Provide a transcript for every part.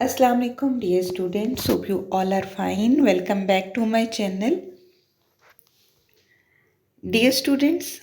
Assalamu alaikum dear students, hope you all are fine. Welcome back to my channel. Dear students,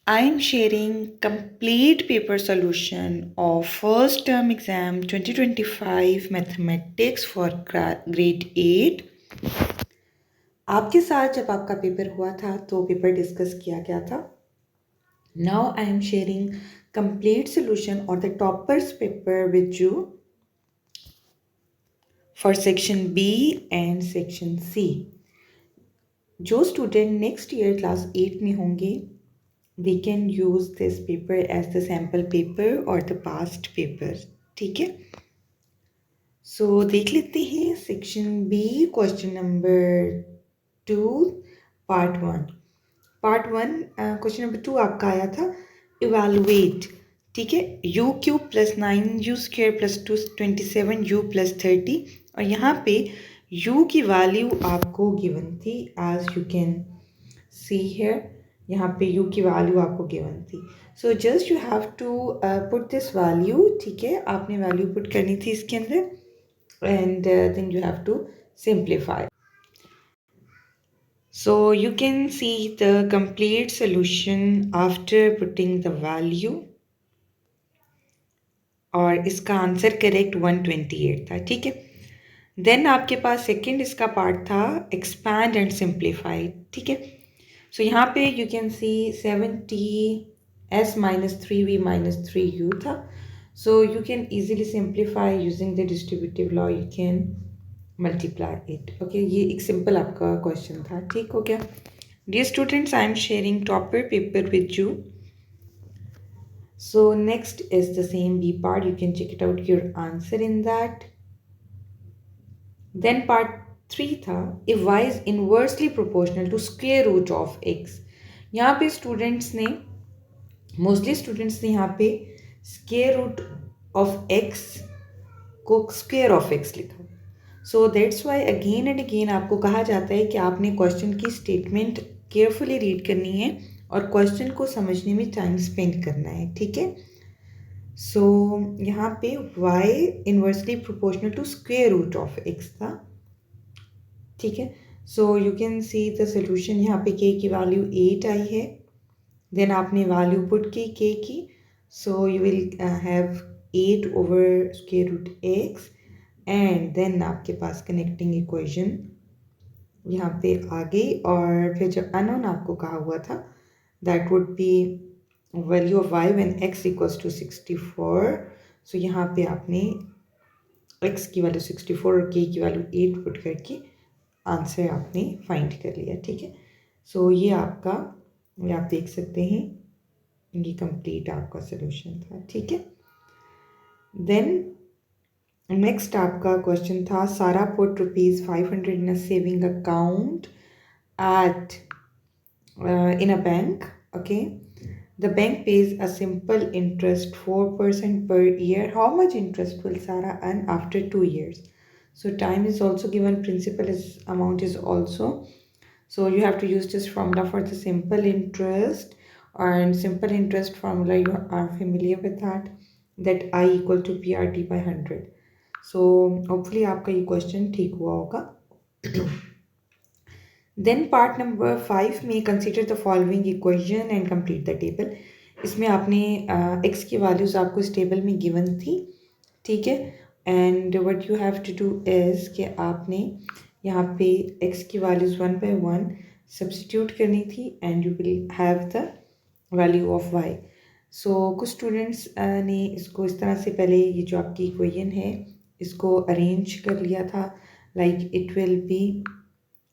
I am sharing complete paper solution of first term exam 2025 mathematics for grade 8. आपके साथ जब आपका paper हुआ था तो paper discuss किया गया था. Now I am sharing complete solution or the toppers paper with you for section B and section C. जो स्टूडेंट नेक्स्ट ईयर क्लास 8 में होंगे they can use this paper as the sample paper और the past paper. ठीक है, so देख लेते हैं section B question number 2 part 1. Question number 2 आपका आया था इवेलुएट. ठीक है, u cube plus 9u² plus 27 u plus 30 और यहाँ पे u की वैल्यू आपको गिवन थी as you can see here. यहाँ पे u की वैल्यू आपको गिवन थी. So just you have to put this value. ठीक है, आपने वैल्यू पुट करनी थी इसके अंदर and then you have to simplify. So you can see the complete solution after putting the value. और इसका आंसर करेक्ट 128 था. ठीक है, देन आपके पास सेकंड इसका पार्ट था एक्सपैंड एंड सिंप्लीफाई. ठीक है, सो यहाँ पे you can see 70s minus 3v minus 3u था. So you can easily simplify using the distributive law. You can multiply it. Okay, ये एक सिंपल आपका क्वेश्चन था. ठीक हो गया. Dear students, I am sharing topper paper with you. So next is the same B part. You can check it out your answer in that. Then part 3 था if y is inversely proportional to square root of x. यहाँ पे students ने mostly students ने यहाँ पे square root of x को square of x लिखा. So that's why again and again आपको कहा जाता है कि आपने क्वेश्चन की स्टेटमेंट केयरफुली रीड करनी है और क्वेश्चन को समझने में टाइम स्पेंड करना है. ठीक है, सो यहाँ पे y inversely proportional to square root of x था. ठीक है, so you can see the solution. यहाँ पे k की वैल्यू 8 आई है. देन आपने वैल्यू पुट की k की. So you will have 8 over square root x and then आपके पास कनेक्टिंग इक्वेशन यहाँ पे आ गई. और फिर जब अननोन आपको कहा हुआ था that would be value of y when x equals to 64. So यहाँ पे आपने x की वैल्यू 64 और k की वैल्यू 8 पुट करके आंसर आपने फाइंड कर लिया. ठीक है, सो ये आपका, ये आप देख सकते हैं, ये कंप्लीट आपका सोल्यूशन था. ठीक है, देन नेक्स्ट आपका क्वेश्चन था सारा put ₹500 in a saving account at in a bank. Okay, the bank pays a simple interest 4% per year. How much interest will Sarah earn after 2 years? So time is also given, principal is amount is also. So you have to use this formula for the simple interest. And simple interest formula you are familiar with that I equal to PRT by 100. So hopefully आपका ये question ठीक हुआ होगा. Then part number 5 में consider the following equation and complete the table. इसमें आपने x की values आपको इस टेबल में गिवन थी. ठीक है, and what you have to do is कि आपने यहाँ पे x की वैल्यूज़ 1 by 1 सब्सटीट्यूट करनी थी and you will have the value of y. सो कुछ स्टूडेंट्स ने इसको इस तरह से पहले ये जो आपकी इक्वेशन है इसको अरेंज कर लिया था. Like it will be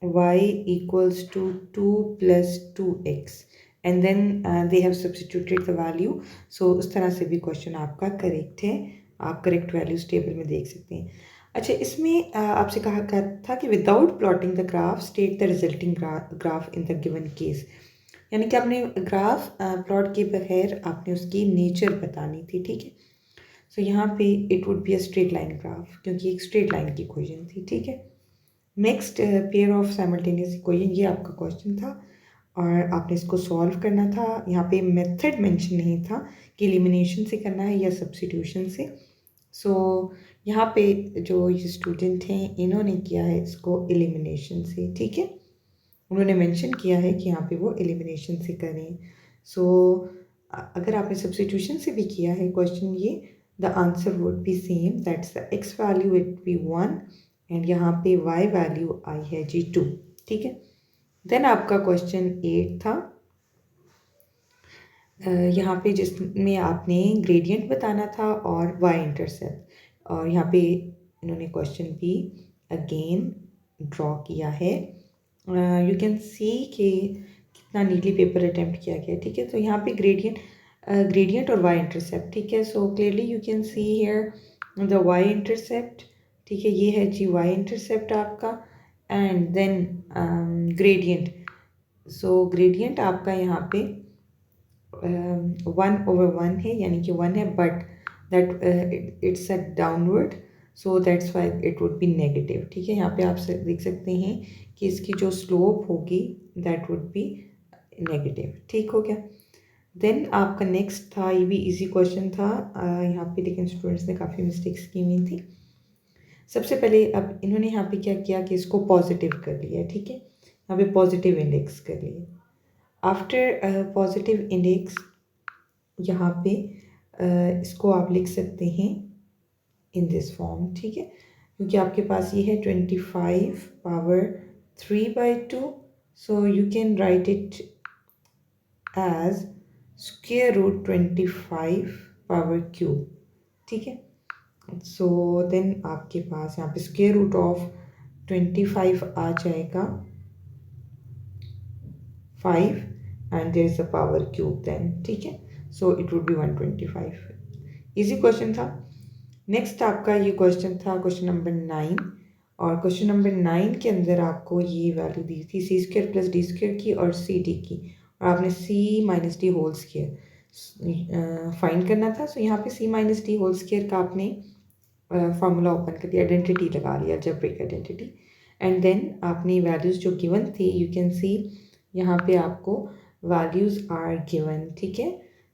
y equals to 2 + 2x and then they have substituted the value. So उस तरह से भी क्वेश्चन आपका करेक्ट है. आप करेक्ट वैल्यूज टेबल में देख सकते हैं. अच्छा, इसमें आपसे कहा गया था कि without plotting the graph state the resulting graph in the given case. यानी कि आपने ग्राफ प्लॉट के बगैर आपने उसकी नेचर बतानी थी. ठीक है, सो यहाँ पे it would be a straight line graph क्योंकि एक स्ट्रेट लाइन की इक्वेशन थी. ठीक है, next pair of simultaneous equation, ये आपका क्वेश्चन था और आपने इसको सॉल्व करना था. यहाँ पे मेथड मेंशन नहीं था कि एलिमिनेशन से करना है या सब्स्टिट्यूशन से. सो यहाँ पे जो ये स्टूडेंट हैं इन्होंने किया है इसको एलिमिनेशन से, ठीक है। उन्होंने मेंशन किया है कि यहाँ पे वो एलिमिनेशन से करें। सो अगर आपने सब्स्टिट्यूशन से भी किया है क्वेश्चन, ये the answer would be same, that's the x value it be 1 and यहाँ पे वाई वैल्यू आई है जी 2, ठीक है। देन आपका क्वेश्चन 8 था, यहाँ पे जिसमें आपने ग्रेडियंट बताना था और वाई इंटरसेप्ट, और यहाँ पे इन्होंने क्वेश्चन भी अगेन ड्रॉ किया है। यू कैन सी कि कितना नीटली पेपर अटेम्प्ट किया गया, ठीक है। तो यहाँ पे ग्रेडियंट और वाई इंटरसेप्ट, ठीक है। So clearly you can see here the y intercept, ठीक है। ये है जी वाई इंटरसेप्ट आपका, and then gradient. So gradient आपका यहाँ पे 1/1 है, यानी कि 1 है, but that it's a downward, so that's why it would be negative, ठीक है। यहाँ पे आप देख सकते हैं कि इसकी जो स्लोप होगी दैट वुड बी नेगेटिव, ठीक हो गया। देन आपका नेक्स्ट था, ये भी इजी क्वेश्चन था यहाँ पे, लेकिन स्टूडेंट्स ने काफ़ी मिस्टेक्स की हुई थी। सबसे पहले अब इन्होंने यहाँ पे क्या किया कि इसको पॉजिटिव कर लिया, ठीक है। यहाँ पे पॉजिटिव इंडेक्स कर लिया। आफ्टर पॉजिटिव इंडेक्स यहाँ पे इसको आप लिख सकते हैं इन दिस फॉर्म, ठीक है, क्योंकि आपके पास ये है 25 power 3/2, so you can write it as square root 25 power cube, ठीक है। सो देन आपके पास यहाँ पे स्क्वायर रूट ऑफ 25 आ जाएगा 5 and there is a power cube then, ठीक है। So it would be 125। Easy question था। नेक्स्ट आपका ये क्वेश्चन था क्वेश्चन नंबर 9, और क्वेश्चन नंबर 9 के अंदर आपको ये वैल्यू दी थी C square plus D square की और सी डी की, और आपने C minus D whole square find करना था। सो यहाँ पे C minus D whole square का आपने फार्मूला ओपन कर दिया, आइडेंटिटी लगा लिया, अलजेब्रिक आइडेंटिटी, एंड देन आपने वैल्यूज़ जो गिवन थी, यू कैन सी यहाँ पे आपको वैल्यूज़ आर गिवन, ठीक है।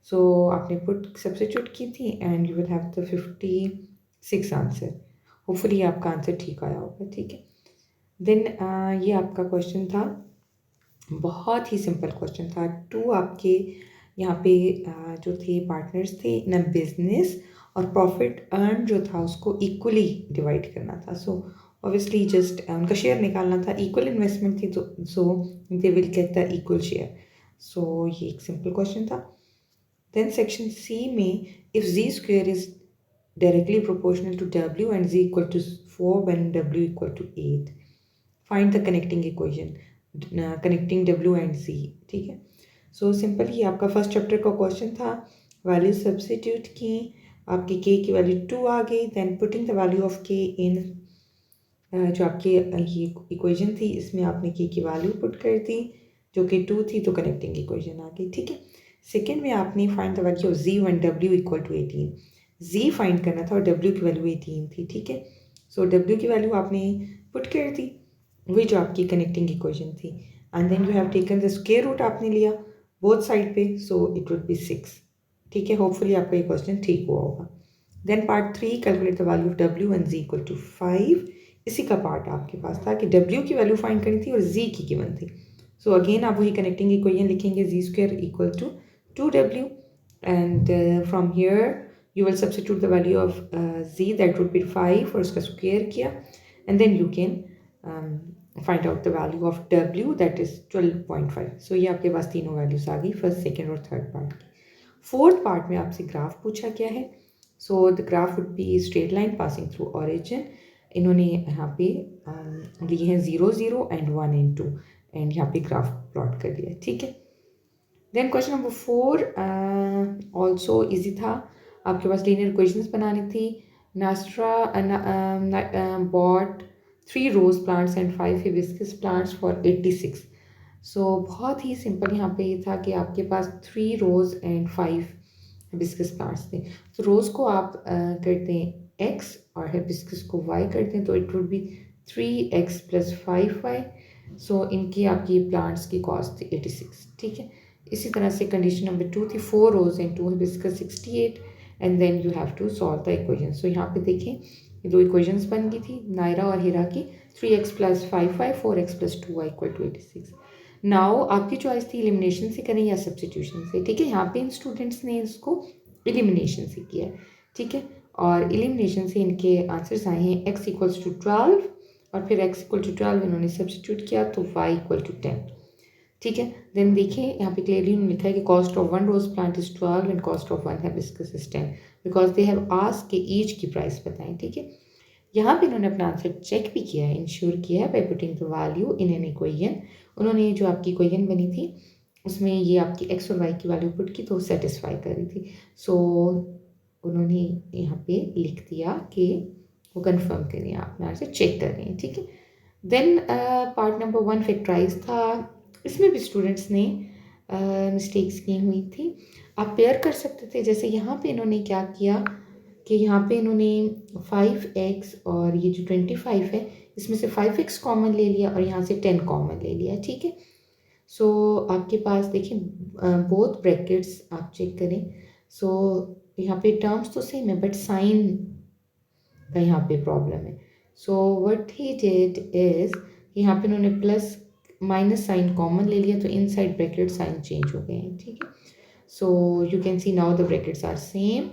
सो आपने पुट सब्स्टिट्यूट की थी and you will have the 56 answer. Hopefully आपका आंसर ठीक आया होगा, ठीक है। देन ये आपका क्वेश्चन था, बहुत ही सिंपल क्वेश्चन था। 2 आपके यहाँ पे जो थे पार्टनर्स थे इन अ बिजनेस, और प्रॉफिट अर्न जो था उसको इक्वली डिवाइड करना था। सो ऑब्वियसली जस्ट उनका शेयर निकालना था, इक्वल इन्वेस्टमेंट थी, तो so they will get the equal share. So ये एक सिंपल क्वेश्चन था। देन सेक्शन सी में, if G square is directly proportional to w and z equal to 4 when w equal to 8, find the connecting equation connecting w and z, ठीक है। सो simple ही आपका first chapter का question था, value substitute की, आपकी k की value 2 आ गई, then putting the value of k in जो आपकी ये इक्वेशन थी इसमें आपने k की वैल्यू पुट कर दी जो कि 2 थी, तो कनेक्टिंग इक्वेशन आ गई, ठीक है। सेकेंड में आपने find the value of z when w equal to 18, z find करना था और w की वैल्यू 18 थी, ठीक है। सो w की वैल्यू आपने पुट कर दी, वही जो आपकी कनेक्टिंग इक्वेशन थी, and then you have taken the square root आपने लिया बोथ साइड पे, सो इट वुड बी 6, ठीक है। होपफुली आपका ये क्वेश्चन ठीक हुआ होगा। Then part 3, calculate the value of w and z equal to 5, इसी का पार्ट आपके पास था कि w की वैल्यू फाइंड करनी थी और z की गिवन थी। सो अगेन आप वही कनेक्टिंग इक्वेशन लिखेंगे, z square equal to 2w, and from here you will substitute the value of z, that would be 5, और उसका स्क्वायर किया, and then you can find out the value of w, that is 12.5। सो ये आपके पास तीनों values आ गई, first second और third part की। Fourth part में आपसे ग्राफ पूछा गया है। So the graph would be straight line passing through origin, इन्होंने यहाँ पे लिए हैं 0 0 एंड 1 and 2, एंड यहाँ पे ग्राफ प्लॉट कर दिया, ठीक है। Then question number 4 also easy था, आपके पास लीनियर इक्वेशंस बनानी थी। नास्ट्रा bought 3 rose plants and 5 hibiscus plants for 86। So बहुत ही सिंपल यहाँ पे ये था कि आपके पास 3 रोज एंड 5 हिबिस्कस प्लांट्स थे। तो रोज को आप करते हैं x और हिबिस्कस को y करते हैं, तो it would B 3x + 5y। सो इनकी आपकी प्लांट्स की कॉस्ट थी 86, ठीक है। इसी तरह से कंडीशन नंबर 2 थी 4 rose and 2 hibiscus 68, and then you have to solve the equation. So यहाँ पे देखें ये दो इक्वेशंस बन गई थी नायरा और हीरा की, 3x + 5 y, 4x + 2y = 86। Now आपकी चॉइस थी एलिमिनेशन से करें या सब्सटीट्यूशन से, ठीक है। यहाँ पे इन स्टूडेंट्स ने इसको एलिमिनेशन से किया है, ठीक है। और एलिमिनेशन से इनके आंसर्स आए हैं x = 12 और फिर x = 12 इन्होंने सब्सटीट्यूट किया तो y = 10, ठीक है। देन देखिए यहाँ पे क्लियरली उन्होंने लिखा है कि cost of 1 rose plant is 12 and cost of 1 hibiscus is 10 because they have asked कि ईच की प्राइस बताएं, ठीक है। यहाँ पे इन्होंने अपना आंसर चेक भी किया है, इंश्योर किया है by putting the value in an equation. उन्होंने जो आपकी इक्वेशन बनी थी उसमें ये आपकी एक्स और वाई की वैल्यू पुट की तो सेटिस्फाई कर रही थी। सो उन्होंने यहाँ पे लिख दिया कि वो कंफर्म करें, आप अपना आंसर चेक कर रहे हैं, ठीक है। देन पार्ट नंबर 1 फैक्टराइज था, इसमें भी स्टूडेंट्स ने मिस्टेक्स की हुई थी। आप पेयर कर सकते थे, जैसे यहाँ पे इन्होंने क्या किया कि यहाँ पे इन्होंने 5x और ये जो 25 है इसमें से 5x कॉमन ले लिया और यहाँ से 10 कॉमन ले लिया, ठीक है। सो आपके पास देखिए बोथ ब्रैकेट्स आप चेक करें। सो यहाँ पे टर्म्स तो सेम है बट साइन का यहाँ पे प्रॉब्लम है। So what he did is यहाँ पे उन्होंने प्लस माइनस साइन कॉमन ले लिया तो इनसाइड ब्रैकेट साइन चेंज हो गए हैं, ठीक है। So you can see now the brackets are same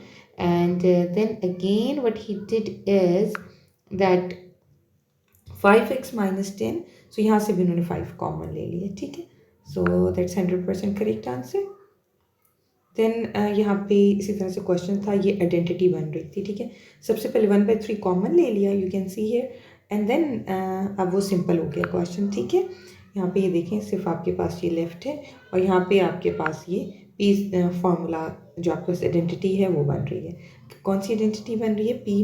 and then again what he did is that 5x - 10, so यहाँ से भी उन्होंने 5 कॉमन ले लिया, ठीक है। so that's 100% correct answer. Then यहाँ पे इसी तरह से क्वेश्चन था, ये आइडेंटिटी बन रही थी, ठीक है। सबसे पहले 1/3 कॉमन ले लिया, you can see here, and then अब वो सिंपल हो गया क्वेश्चन, ठीक है। यहाँ पे ये देखें सिर्फ आपके पास ये लेफ्ट है और यहाँ पे आपके पास ये पी फार्मूला जो आपके पास आइडेंटिटी है वो बन रही है। कौन सी आइडेंटिटी बन रही है? p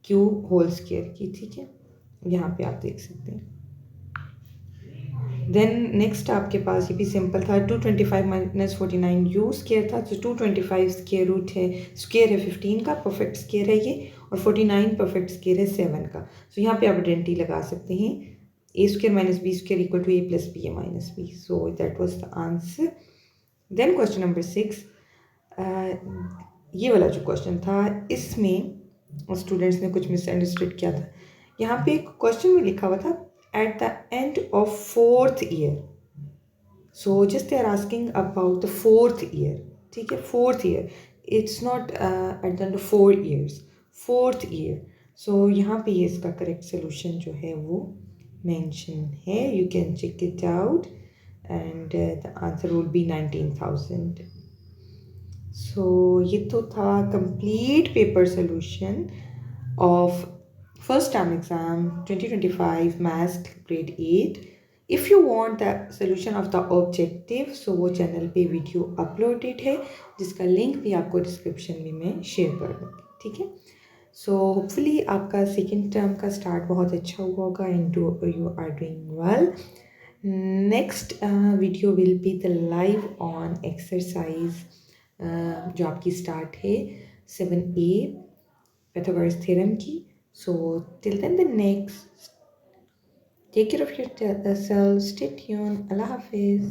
- q होल स्क्वायर की, ठीक है। यहाँ पे आप देख सकते हैं। देन नेक्स्ट आपके पास ये भी सिंपल था, 225 - 49 u स्क्वायर था, तो 225 स्क्वायर रूट है, स्क्वायर है 15 का, परफेक्ट स्क्वायर है ये, और 49 परफेक्ट स्क्वायर है 7 का। सो यहाँ पे आप आइडेंटिटी लगा सकते हैं, a² - b² = a + b - b, so that was the answer. Then question number 6, ये वाला जो क्वेश्चन था इसमें स्टूडेंट्स ने कुछ मिसअंडरस्टूड किया था। यहाँ पे एक क्वेश्चन में लिखा हुआ था at the end of 4th year, so just they are asking about the 4th year, ठीक है। 4th year, it's not at the end of 4 years, 4th year। so यहाँ पे ये इसका करेक्ट सोल्यूशन जो है वो मेंशन है, you can check it out and the answer would be 19,000। so ये तो था complete paper solution of first term exam 2025 maths grade 8। if you want the solution of the objective, so वो channel पे video uploaded है जिसका link भी आपको description में मैं शेयर कर दूँगी, ठीक है। सो होपफुली आपका सेकेंड टर्म का स्टार्ट बहुत अच्छा हुआ होगा and you are doing well. Next video will be the live on exercise जो आपकी स्टार्ट है 7A पाइथागोरस थ्योरम की। So till then the next, take care of yourself, stay tuned, Allah Hafiz.